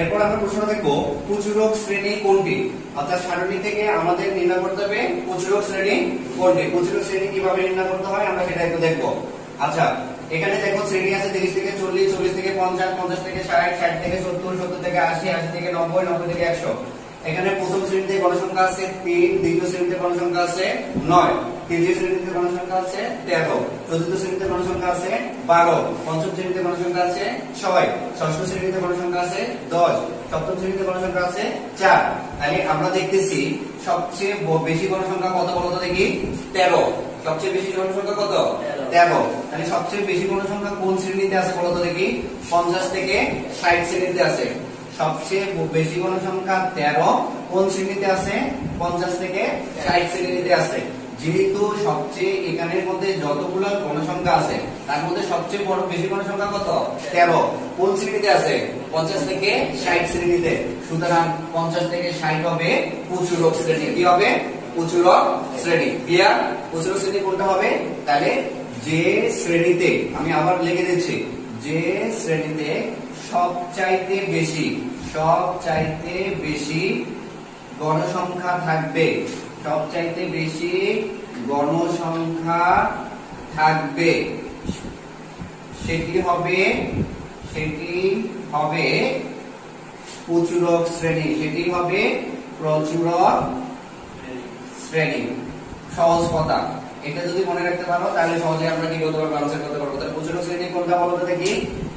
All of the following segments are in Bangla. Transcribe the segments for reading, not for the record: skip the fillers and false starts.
এরপর আমরা প্রশ্ন দেখবো প্রচুরক শ্রেণী কোনটি, অর্থাৎ সারণী থেকে আমাদের নির্ণয় করতে হবে প্রচুরক শ্রেণী কোনটি। প্রচুরক শ্রেণী কিভাবে নির্ণয় করতে হয় আমরা সেটা একটু দেখবো। আচ্ছা, এখানে দেখো শ্রেণী আছে 30 থেকে 40, 40 থেকে 50, 50 থেকে 60, 60 থেকে 70, 70 থেকে 80, 80 থেকে 90, 90 থেকে 100। এখানে প্রথম শ্রেণীতে গণসংখ্যা আছে 3, দ্বিতীয় শ্রেণীতে গণসংখ্যা আছে 9, তৃতীয় শ্রেণীতে গণসংখ্যা আছে 13, চতুর্থ শ্রেণীতে গণসংখ্যা আছে 12, পঞ্চম শ্রেণীতে গণসংখ্যা আছে 6, ষষ্ঠ শ্রেণীতে গণসংখ্যা আছে 10, সপ্তম শ্রেণীতে গণসংখ্যা আছে 4। তাহলে আমরা দেখতেছি সবচেয়ে বেশি গণসংখ্যা কত বলতো দেখি? 13। সবচেয়ে বেশি গণসংখ্যা কত? 13। তাহলে সবচেয়ে বেশি গণসংখ্যা কোন শ্রেণীতে আছে বলতো দেখি? 50 থেকে 60 শ্রেণীতে আছে। সবচেয়ে বেশি গণসংখ্যা 13 কোন শ্রেণীতে আছে? 50 থেকে 60 শ্রেণীতে আছে। যেহেতু সবচেয়ে এখানের মধ্যে যতগুলো গণসংখ্যা আছে তার মধ্যে সবচেয়ে বড় বেশি গণসংখ্যা কত? 13। কোন শ্রেণীতে আছে? 50 থেকে 60 শ্রেণীতে। সুতরাং 50 থেকে 60 হবে প্রচুরক শ্রেণী। কি হবে? প্রচুরক শ্রেণী। ক্লিয়ার? প্রচুরক শ্রেণী কোনটা হবে? তাহলে যে শ্রেণীতে, আমি আবার লিখে দিচ্ছি, যে শ্রেণীতে সবচাইতে বেশি গণসংখ্যা থাকবে, সবচাইতে বেশি গণসংখ্যা থাকবে সেটি হবে প্রচুরক শ্রেণী। সেটি হবে প্রচুরক শ্রেণী। সহজ কথা, এটা যদি মনে রাখতে পারো তাহলে সহজে আমরা কি করতে পারবো? আনসার করতে পারবো। তাহলে প্রচুরক শ্রেণী কোনটা বলতে দেখি?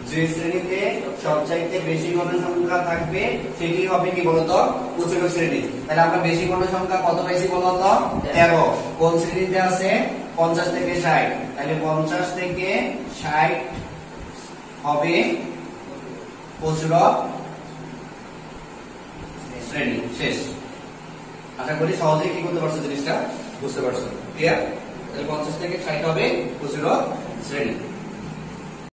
যে শ্রেণীতে সবচাইতে বেশি গণসংখ্যা থাকবে সেটি হবে কি বলতো? প্রচুরক শ্রেণী। তাহলে আমরা বেশি গণসংখ্যা কত পাইছি বলতো? 13। কোন শ্রেণীতে আছে? 50 থেকে 60। তাহলে 50 থেকে 60 হবে প্রচুরক শ্রেণী। শেষ। আশা করি সহজেই কি করতে পারছো, জিনিসটা বুঝতে পারছো। ক্লিয়ার? তাহলে 50 থেকে 60 হবে প্রচুরক শ্রেণী।